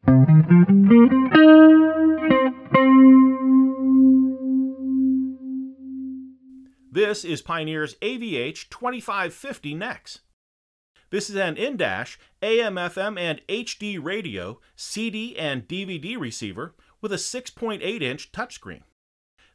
This is Pioneer's AVH-2550NEX. This is an in-dash AM/FM and HD radio, CD and DVD receiver with a 6.8-inch touchscreen.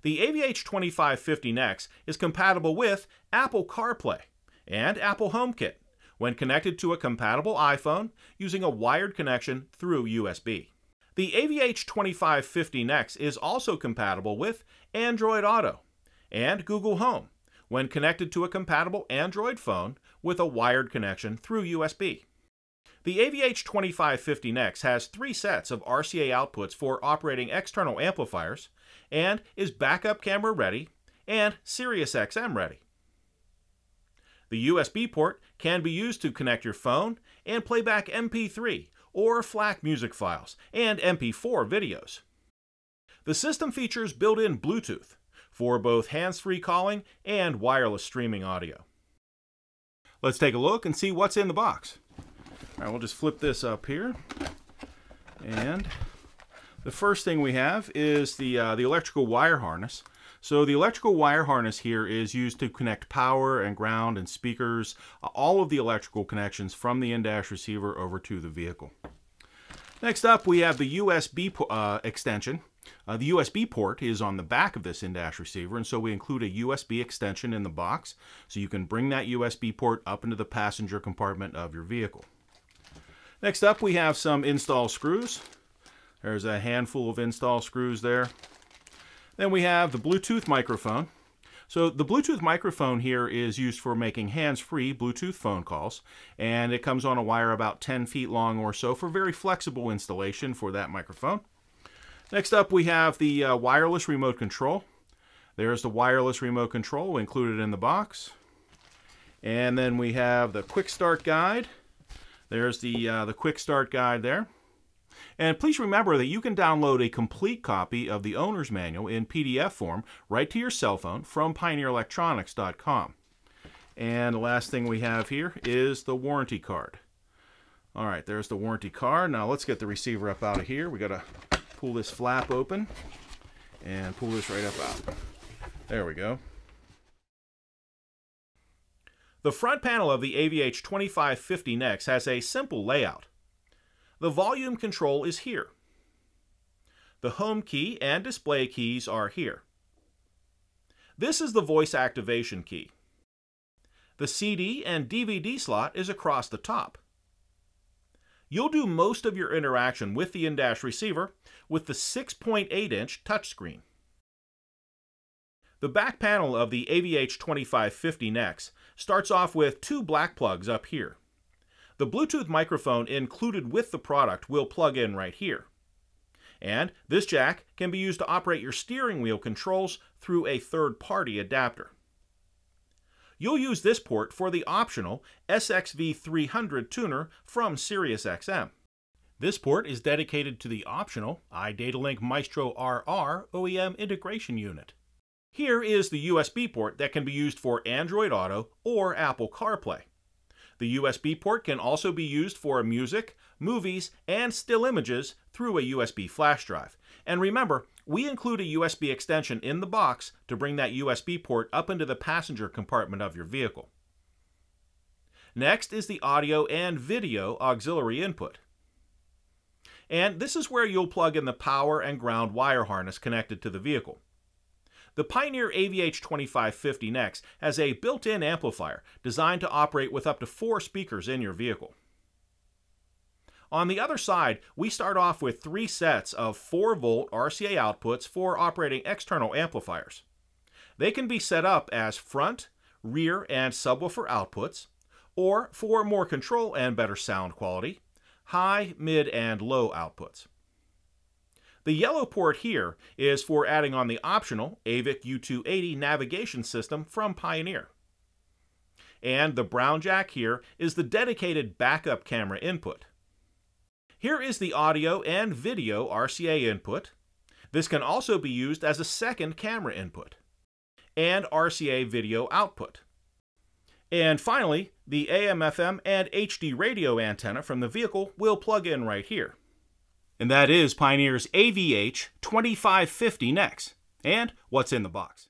The AVH-2550NEX is compatible with Apple CarPlay and Apple HomeKit when connected to a compatible iPhone using a wired connection through USB. The AVH-2550NEX is also compatible with Android Auto and Google Home when connected to a compatible Android phone with a wired connection through USB. The AVH-2550NEX has 3 sets of RCA outputs for operating external amplifiers and is backup camera ready and Sirius XM ready. The USB port can be used to connect your phone and play back MP3 or FLAC music files and MP4 videos. The system features built-in Bluetooth for both hands-free calling and wireless streaming audio. Let's take a look and see what's in the box. All right, we'll just flip this up here. And the first thing we have is the electrical wire harness. So the electrical wire harness here is used to connect power and ground and speakers, all of the electrical connections from the in-dash receiver over to the vehicle. Next up, we have the USB extension. The USB port is on the back of this in-dash receiver, and so we include a USB extension in the box, so you can bring that USB port up into the passenger compartment of your vehicle. Next up, we have some install screws. There's a handful of install screws there. Then we have the Bluetooth microphone. So the Bluetooth microphone here is used for making hands-free Bluetooth phone calls, and it comes on a wire about 10 feet long or so for very flexible installation for that microphone. Next up, we have the wireless remote control. There's the wireless remote control included in the box. And then we have the quick start guide. There's the quick start guide there. And please remember that you can download a complete copy of the owner's manual in PDF form right to your cell phone from pioneerelectronics.com. And the last thing we have here is the warranty card. All right, there's the warranty card. Now let's get the receiver up out of here. We got to pull this flap open and pull this right up out. There we go. The front panel of the AVH-2550NEX has a simple layout. The volume control is here. The home key and display keys are here. This is the voice activation key. The CD and DVD slot is across the top. You'll do most of your interaction with the in-dash receiver with the 6.8-inch touchscreen. The back panel of the AVH-2550NEX starts off with 2 black plugs up here. The Bluetooth microphone included with the product will plug in right here. And this jack can be used to operate your steering wheel controls through a third-party adapter. You'll use this port for the optional SXV300 tuner from Sirius XM. This port is dedicated to the optional iDataLink Maestro RR OEM integration unit. Here is the USB port that can be used for Android Auto or Apple CarPlay. The USB port can also be used for music, movies, and still images through a USB flash drive. And remember, we include a USB extension in the box to bring that USB port up into the passenger compartment of your vehicle. Next is the audio and video auxiliary input. And this is where you'll plug in the power and ground wire harness connected to the vehicle. The Pioneer AVH-2550NEX has a built-in amplifier designed to operate with up to 4 speakers in your vehicle. On the other side, we start off with 3 sets of 4-volt RCA outputs for operating external amplifiers. They can be set up as front, rear, and subwoofer outputs, or for more control and better sound quality, high, mid, and low outputs. The yellow port here is for adding on the optional AVIC U280 navigation system from Pioneer. And the brown jack here is the dedicated backup camera input. Here is the audio and video RCA input. This can also be used as a second camera input. And RCA video output. And finally, the AM/FM and HD radio antenna from the vehicle will plug in right here. and that is Pioneer's AVH-2550NEX. And what's in the box?